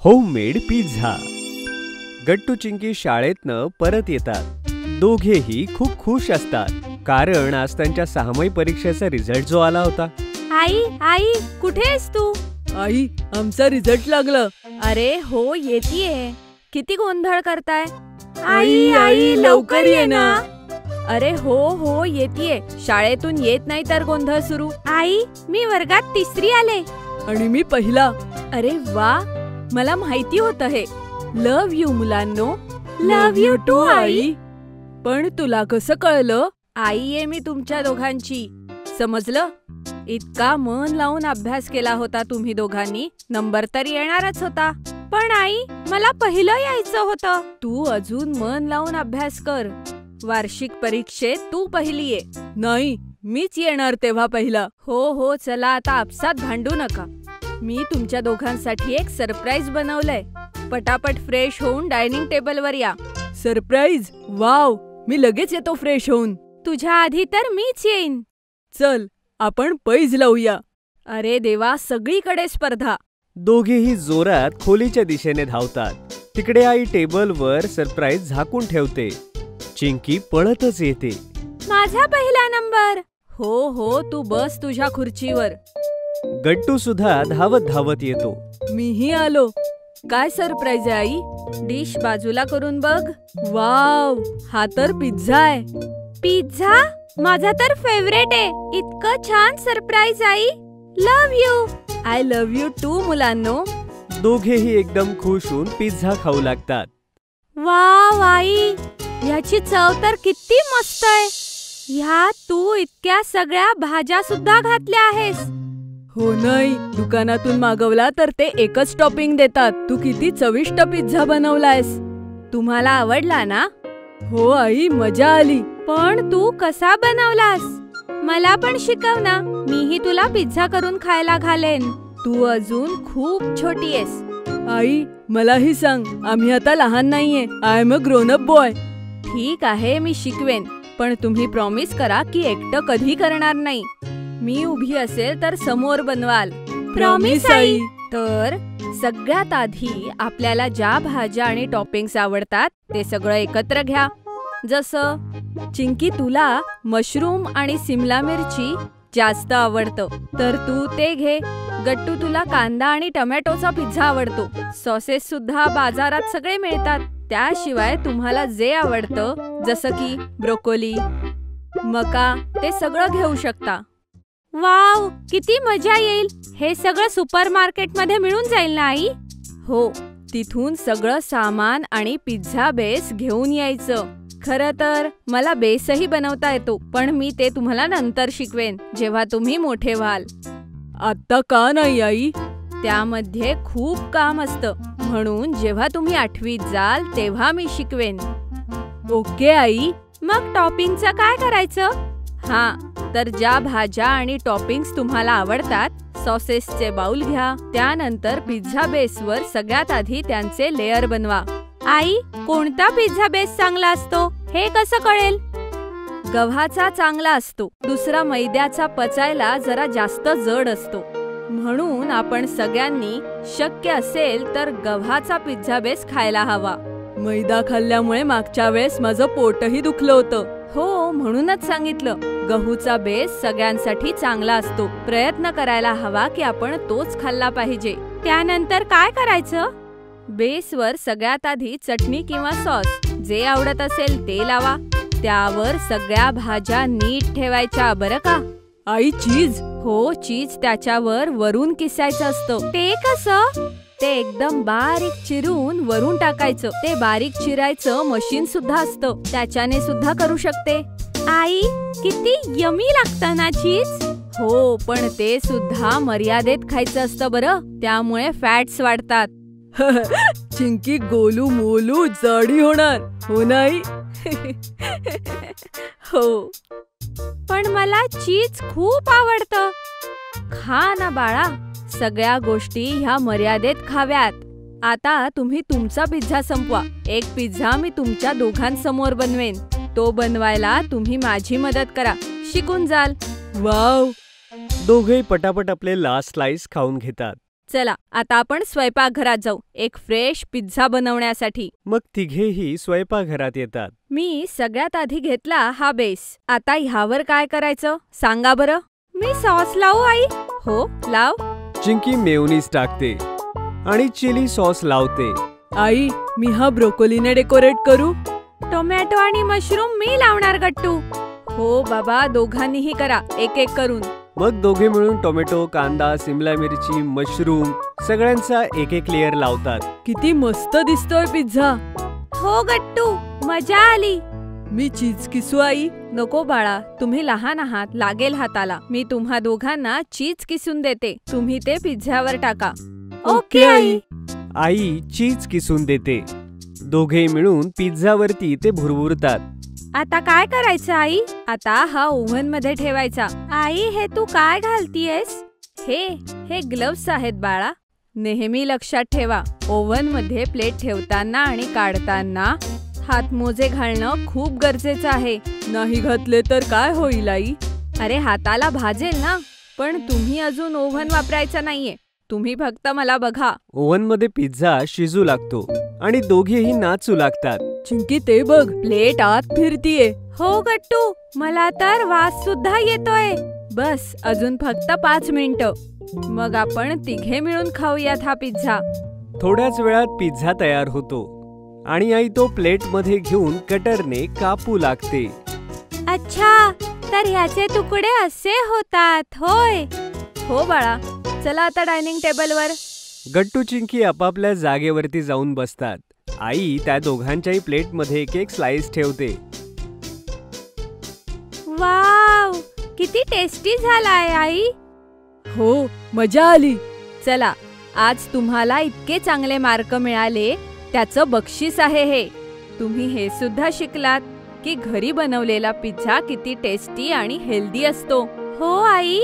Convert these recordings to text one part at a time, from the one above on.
Homemade pizza. Gattu Chinki शाळेतनं परत येतात। दोघेही खूप खुश असतात, कारण आज त्यांच्या 6वी परीक्षेचा रिझल्ट जो आला होता। आई आई कुठे आहेस तू? आई, आमचा रिझल्ट लागला। अरे हो, येतीये। किती गोंधळ करताय? आई आई लवकर ये ना। अरे हो हो येतीये। शाळेतून येत नाही तर गोंधळ सुरू। आई, मी वर्गात 3री आले। आणि मी पहिला। अरे वा, मला माहिती होतं हे। लव यू मुलांनो। लव यू टू आई। पण तुला कसं कळलं? आई आहे मी तुमच्या दोघांची, समजलं? इतका मन लावून अभ्यास केला होता तुम्ही दोघांनी, नंबर तर येणारच होता। पण आई, मला पहिलं यायचं होतं। तू अजून मन लावून अभ्यास कर। वार्षिक परीक्षेत तू पहिली ये। नाही, मीच येणार तेव्हा पहिला। हो हो, चला आता आपसात भांडू नका। मी तुमच्या दोघांसाठी एक सरप्राईज बनवलंय। पटापट फ्रेश होऊन डायनिंग टेबलवर या। सरप्राईज? वाव, मी लगेच येतो फ्रेश होऊन। तुझ्या आधी तर मीच येईन। चल, आपण पैज लावूया। अरे देवा, सगळीकडे स्पर्धा। दोघेही जोरात खोलीच्या दिशेने धावतात। तिकडे आई टेबलवर सरप्राईज झाकून ठेवते। चिंकी पळतच येते। माझा पहिला नंबर। हो हो, तू बस तुझ्या खुर्चीवर। गट्टू सुद्धा धावत धावत येतो। मीही आलो। काय सरप्राईज आहे आई? डिश बाजूला करून बघ। वाव, हा तर पिझ्झा आहे। पिझ्झा? माझा तर फेवरेट आहे। इतकं छान सरप्राईज आई। Love you. I love you too मुलांनो। दोघेही एकदम खुश होऊन पिझ्झा खाऊ लागतात। वाव आई, ह्याची चव तर किती मस्त आहे। ह्यात तू इतक्या सगळ्या भाज्या सुद्धा घातल्या आहेस। हो नाही, दुकानातून मागवला तर ते एकच टॉपिंग देतात। तू किती चविष्ट पिझ्झा बनवलायस। तुम्हाला आवडला ना? हो आई, मजा आली। पण तू कसा बनवलास? मला पण शिकव ना, मीही तुला पिझ्झा करून खायला घालेन। तू अजून खूप छोटी आहेस। आई, मलाही सांग, आम्ही आता लहान नाहीये। I am a grown up boy. ठीक आहे, मी शिकवेन, पण तुम्ही प्रॉमिस करा की एकटं कधी करणार नाही। मी उभी असेल तर समोर बनवाल। Promise I. तर सगळ्यात आधी आपल्याला ज्या भाज्या आणि टॉपिंग्स आवडतात ते सगळं एकत्र घ्या। जसं चिंकी, तुला मशरूम आणि सिमला मिरची जास्त आवडतं, तर तू ते घे। गट्टू, तुला कांदा आणि टोमॅटोचा पिझ्झा आवडतो। सॉसेस सुद्धा बाजारात सगळे मिळतात। त्याशिवाय तुम्हाला जे आवडतं, जसं की ब्रोकोली, मका, ते सगळं घेऊ शकता। वाव, किती मजा येईल। हे सगळं सुपरमार्केटमध्ये मिळून जाईल ना आई? हो, तिथून सगळं सामान आणि पिझ्झा बेस घेऊन यायचं। खरं तर मला बेसही बनवता येतो, पण मी ते तुम्हाला नंतर शिकवेन, जेव्हा तुम्ही मोठे व्हाल। आता का नाही आई? त्यामध्ये खूप काम असतं, म्हणून जेव्हा तुम्ही 8वीत जाल तेव्हा मी शिकवेन। Okay I. मग टॉपिंगचं काय करायचं? तर ज्या भाज्या आणि टॉपिंग्स तुम्हाला आवडतात, सॉसेसचे बाउल घ्या। त्यानंतर पिझ्झा बेसवर सगळ्यात आधी त्यांचे लेयर बनवा। आई, कोणता पिझ्झा बेस चांगला असतो हे कसं कळेल? गव्हाचा चांगला असतो। दुसरा मैद्याचा पचायला जरा जास्त जड असतो। म्हणून आपण सगळ्यांनी शक्य असेल तर गव्हाचा पिझ्झा बेस खायला हवा। मैदा खाल्ल्यामुळे मागच्या वेळेस माझं पोटही दुखलं होतं। हो, म्हणूनच सांगितलं, गहूचा बेस सगळ्यांसाठी चांगला असतो। प्रयत्न करायला हवा की आपण तोच खाल्ला पाहिजे। त्यानंतर काय करायचं? बेसवर सगळ्यात आधी चटणी किंवा सॉस, जे आवडत असेल ते लावा। त्यावर सगळ्या भाज्या नीट ठेवायच्या, बरं का? आई, चीज? हो, चीज त्याच्यावर वरून किसायचं असतं। ते कसं? ते एकदम बारीक चिरून वरून टाकायचं। ते बारीक चिरायचं मशीन सुद्धा असतं, त्याच्याने सुद्धा करू शकते। आई, किती यमी लागतं ना चीज? हो, पण ते सुद्धा मर्यादेत खायचं असतं बरं, त्यामुळे फॅट्स वाढतात। चिंकी गोलू मोलू जाडी होणार, हो नाही? हो, पण मला चीज खूप आवडतं। खा ना बाळा, सगळ्या गोष्टी ह्या मर्यादेत खाव्यात। आता तुम्ही तुमचा पिझ्झा संपवा। एक पिझ्झा मी तुमच्या दोघांसमोर बनवेन। तो बनवायला तुम्ही माझी मदत करा, शिकून जाल। वाव। दोघेही पटापट आपले लास्ट स्लाइस खाऊन घेतात। चला आता आपण स्वयंपाकघरात जाऊ एक फ्रेश पिझ्झा बनवण्यासाठी. मग तिघेही स्वयंपाकघरात येतात. मी सगळ्यात आधी घेतला हा बेस. आता ह्यावर काय करायचं सांगा बरं. मी सॉस लावू आई? हो लाव. चिंकी मेयोनीज टाकते आणि चिली सॉस लावते. आई, मी हा ब्रोकोलीने डेकोरेट करू? टोमॅटो आणि मशरूम मी लावणार गट्टू. हो बाबा, दोघांनीही करा एक एक करून. मग दोघे मिळून टोमॅटो, कांदा, सिमला मिरची, मशरूम सगळ्यांचा एक एक लेयर लावतात. किती मस्त दिसतोय पिझ्झा. हो गट्टू, मजा आली. मी चीज किसू आई? नको बाळा, तुम्ही लहान आहात, लागेल हाताला. मी तुम्हा दोघांना चीज किसून देते, तुम्ही ते पिझ्झावर टाका. Okay I. आई चीज किसून देते. दोघे मिळून पिझ्झावरती ते भुरभुरतात. आता काय करायचं आई? आता हा ओव्हन मध्ये ठेवायचा. आई, हे तू काय घालतीयस? हे ग्लव्स आहेत बाळा. नेहमी लक्षात ठेवा, ओव्हन मध्ये प्लेट ठेवताना आणि काढताना हातमोजे घालणं खूप गरजेचं आहे. नाही घातले तर काय होईल आई? अरे हाताला भाजेल ना. पण तुम्ही अजून ओव्हन वापरायचा नाहीये, तुम्ही फक्त मला बघा. ओव्हन मध्ये पिझ्झा शिजू लागतो आणि दोघेही नाचू लागतात. चिंकी ते बघ, प्लेट आत फिरतीये. हो गट्टू, मला तर वास सुद्धा येतोय. बस अजून फक्त 5 मिनिटं, मग आपण तिघे मिळून खाऊयात हा पिझ्झा. थोड्याच वेळात पिझ्झा तयार होतो आणि आई तो प्लेट मध्ये घेऊन कटरने कापू लागते. अच्छा, तर ह्याचे तुकडे असे होतात होय. हो बाळा, चला आता डायनिंग टेबलवर. गट्टू चिंकी आपापल्या जागेवरती जाऊन बसतात. आई त्या दोघांच्याही प्लेटमध्ये एक एक स्लाइस ठेवते. वाव, किती टेस्टी झालाय आई. हो, मजा आली. चला, आज तुम्हाला इतके चांगले मार्क मिळाले, त्याचं बक्षीस आहे हे. तुम्ही हे सुद्धा शिकलात की घरी बनवलेला पिझ्झा किती टेस्टी आणि हेल्दी असतो. हो आई,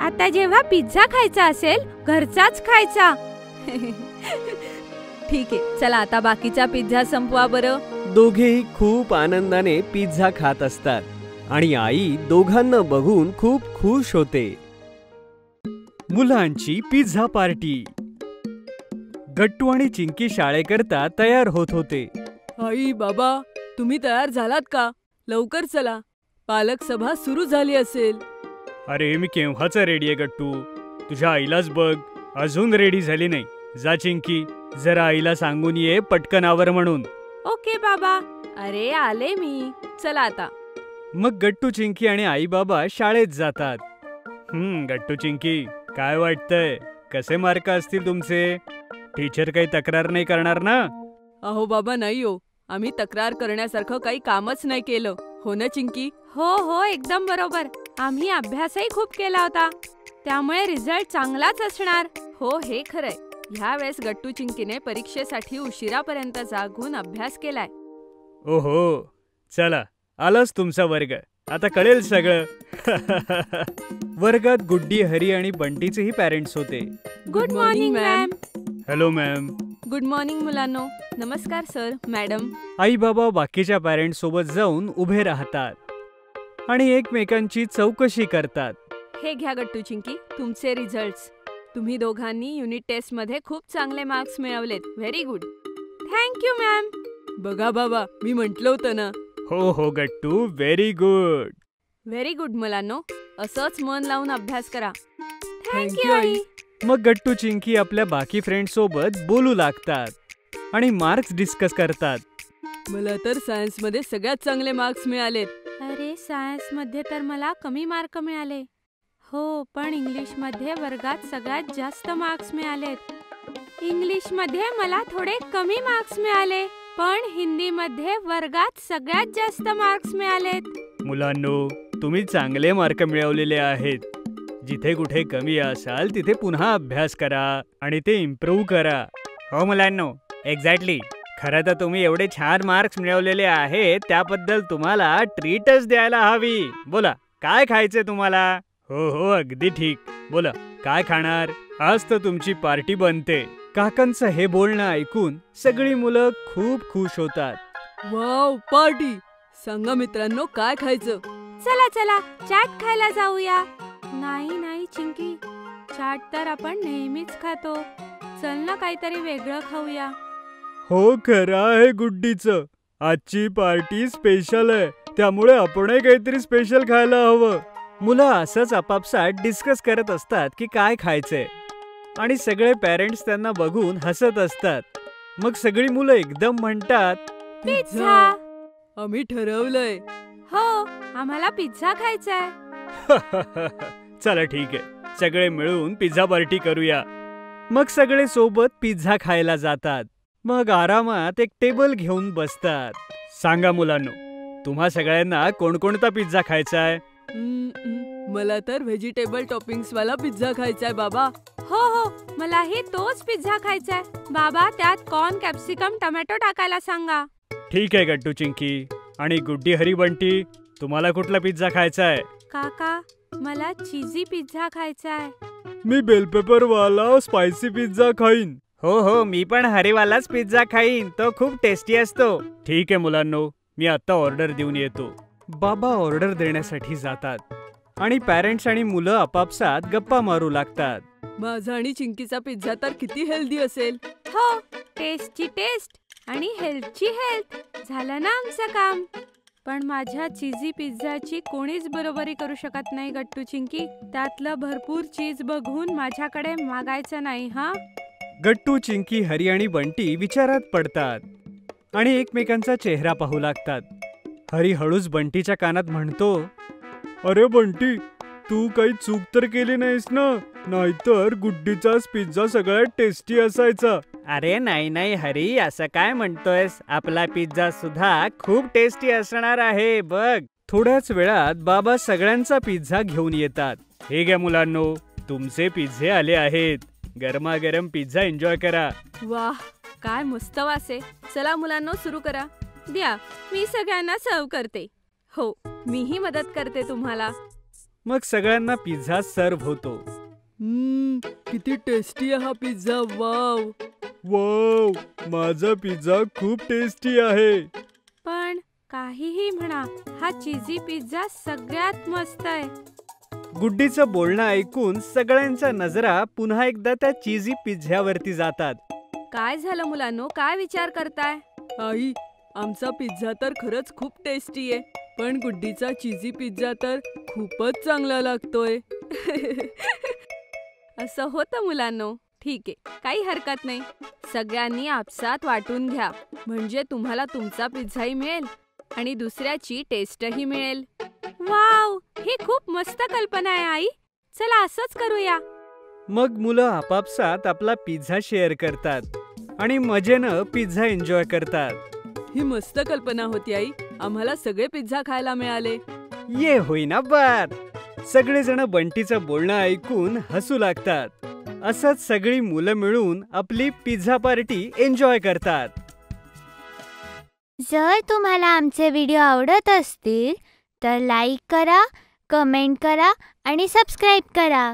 आता जेव्हा पिझ्झा खायचा असेल घरचाच खायचा. ठीक आहे, चला आता बाकीचा पिझ्झा संपवा बरं. दोघेही खूप आनंदाने पिझ्झा खात असतात आणि आई दोघांना बघून खूप खुश होते. मुलांची पिझ्झा पार्टी. गट्टू आणि चिंकी शाळेकरता तयार होत होते. आई बाबा, तुम्ही तयार झालात का? लवकर चला, पालक सभा सुरू झाली असेल. अरे मी केव्हाचा रेडी आहे गट्टू, तुझ्या आईलाच बघ अजून रेडी झाली नाही. जा चिंकी, जरा आईला सांगून ये पटकन आवर म्हणून. ओके बाबा. अरे आले मी, चला आता. मग गट्टू चिंकी आणि आई बाबा शाळेत जातात. गट्टू चिंकी, काय वाटतंय, कसे मार्क असतील तुमचे? टीचर काही तक्रार नाही करणार ना? अहो बाबा, नाही हो, आम्ही तक्रार करण्यासारखं काही कामच नाही केलं. हो ना चिंकी? हो हो, एकदम बरोबर. आम्ही अभ्यासही खूप केला होता, त्यामुळे रिझल्ट चांगलाच असणार. हो, हे खरंय. ह्या वेळेस गट्टू चिंकीने परीक्षेसाठी उशिरापर्यंत जागून अभ्यास केलाय. ओहो, चला आलाच तुमचा वर्ग, आता कळेल सगळं. वर्गात गुड्डी, हरी आणि बंटीचेही पॅरेंट्स होते. Good morning ma'am. Hello ma'am. Good morning मुलांनो. नमस्कार सर, मॅडम. आई बाबा बाकीच्या पॅरेंट्स सोबत जाऊन उभे राहतात आणि एकमेकांची चौकशी करतात. हे घ्या गट्टू चिंकी, तुमचे रिझल्ट्स. तुम्ही दोघांनी युनिट टेस्ट मध्ये खूप चांगले मार्क्स मिळवलेत. Very good. Thank you ma'am. बघा बाबा, मी म्हटलं होतं ना. हो हो Gattu, very good. Very good मुलांनो, असंच मन लावून अभ्यास करा. थँक्यू आई. मग गट्टू चिंकी आपल्या बाकी फ्रेंड्स सोबत बोलू लागतात आणि मार्क्स डिस्कस करतात. मला तर सायन्स मध्ये सगळ्यात चांगले मार्क्स मिळालेत. अरे, सायन्स मध्ये तर मला कमी मार्क मिळाले. हो, पण इंग्लिश मध्ये वर्गात सगळ्यात जास्त मार्क्स मिळालेत. इंग्लिश मध्ये मला थोडे कमी मार्क्स मिळाले, पण हिंदी मध्ये वर्गात सगळ्यात जास्त मार्क्स मिळालेत. मुलांनो, तुम्ही चांगले मार्क मिळवलेले आहेत. जिथे कुठे कमी असाल तिथे पुन्हा अभ्यास करा आणि ते इम्प्रूव्ह करा. हो मुलांनो, एक्झॅक्टली. खरं तर तुम्ही एवढे छान मार्क्स मिळवलेले आहेत त्याबद्दल तुम्हाला ट्रीटच द्यायला हवी. बोला, काय खायचे तुम्हाला? हो हो, अगदी ठीक. बोला, काय खाणार? आज तर तुमची पार्टी बनते. काकांचं हे बोलणं ऐकून सगळी मुलं खूप खुश होतात. Wow, party. सांगा मित्रांनो, काय खायचं? चला चला, चाट खायला जाऊया. नाही नाही चिंकी, चाट तर आपण नेहमीच खातो. चल ना काहीतरी वेगळं खाऊया. हो, खरं आहे गुड्डीचं. आजची पार्टी स्पेशल आहे, त्यामुळे आपणही काहीतरी स्पेशल खायला हवं. मुलं असंच आपापसात डिस्कस करत असतात की काय खायचंय आणि सगळे पॅरेंट्स त्यांना बघून हसत असतात. मग सगळी मुलं एकदम म्हणतात, पिझ्झा. आम्ही ठरवलंय. हो, आम्हाला पिझ्झा खायचाय. चला ठीक आहे, सगळे मिळून पिझ्झा पार्टी करूया. मग सगळे सोबत पिझ्झा खायला जातात. मग आरामात एक टेबल घेऊन बसतात. सांगा मुलांनो, तुम्हा सगळ्यांना कोणकोणता पिझ्झा खायचा आहे? मला तर व्हेजिटेबल टॉपिंग्स वाला पिझ्झा खायचाय बाबा. हो हो, मलाही तोच पिझ्झा खायचाय. बाबा, त्यात कॉर्न, कॅप्सिकम, टोमॅटो टाकायला सांगा. ठीक आहे गट्टू चिंकी. आणि गुड्डी हरी बंटी, तुम्हाला कुठला पिझ्झा खायचा आहे? काका, मला चीजी पिझ्झा खायचाय. मी बेल पेपर वाला स्पायसी पिझ्झा खाईन. हो हो, मी पण हरीवालाच पिझ्झा खाईन, तो खूप टेस्टी असतो. ठीक आहे मुलांनो, मी आता ऑर्डर देऊन येतो. बाबा ऑर्डर देण्यासाठी जातात आणि पॅरेंट्स आणि मुलं आपापसात गप्पा मारू लागतात. माझा आणि चिंकीचा पिझ्झा तर किती हेल्दी असेल. हो, टेस्टची टेस्ट आणि हेल्थची हेल्थ. झालं ना आमचं काम. पण माझ्या चीजी पिझ्झाची कोणीच बरोबरी करू शकत नाही गट्टू चिंकी. त्यातलं भरपूर चीज बघून माझ्याकडे मागायचं नाही हा. गट्टू, चिंकी, हरी आणि बंटी विचारात पडतात आणि एकमेकांचा चेहरा पाहू लागतात. हरी हळूच बंटीच्या कानात म्हणतो, अरे बंटी, तू काही चूक तर केली नाहीस ना? नाहीतर गुड्डीचाच पिझ्झा सगळ्यात टेस्टी असायचा. अरे नाही नाही हरी, असं काय म्हणतोयस? आपला पिझ्झा सुद्धा खूप टेस्टी असणार आहे बघ. थोड्याच वेळात बाबा सगळ्यांचा पिझ्झा घेऊन येतात. हे घ्या मुलांनो, तुमचे पिझ्झे आले आहेत. गरमागरम पिझ्झा एन्जॉय करा. वाह, काय मस्त वास आहे. चला मुलांनो, सुरू करा. द्या, मी सगळ्यांना सर्व करते. हो, मीही मदत करते तुम्हाला. मग सगळ्यांना पिझ्झा सर्व्ह होतो. किती टेस्टी आहे हा पिझ्झा. वाव वाव, माझा पिझ्झा खूप टेस्टी आहे. पण काहीही म्हणा, हा चीजी पिझ्झा सगळ्यात मस्त आहे. गुड्डीचं बोलणं ऐकून सगळ्यांच्या नजरा पुन्हा एकदा त्या चीजी पिझ्झ्यावरती जातात. काय झालं मुलांनो, काय विचार करताय? आई, आमचा पिझ्झा तर खरंच खूप टेस्टी आहे, पण गुड्डीचा चीजी पिझ्झा तर खूपच चांगला लागतोय. असं होतं मुलांनो. ठीक आहे, काही हरकत नाही. सगळ्यांनी आपसात वाटून घ्या, म्हणजे तुम्हाला तुमचा पिझ्झाही मिळेल आणि दुसऱ्याची टेस्टही मिळेल. वाव, ही खूप मस्त कल्पना आहे आई. चला असंच करूया. मग मुलं आपापसात आपला पिझ्झा शेअर करतात आणि मजेनं पिझ्झा एन्जॉय करतात. ही मस्त कल्पना होती आई. आम्हाला सगळे पिझ्झा खायला मिळाले. ये होईना बात. सगळेजण बंटीचं बोलणं ऐकून हसू लागतात. असंच सगळी मुलं मिळून आपली पिझ्झा पार्टी एन्जॉय करतात. जर तुम्हाला आमचे व्हिडिओ आवडत असतील तर लाईक करा, कमेंट करा आणि सबस्क्राईब करा.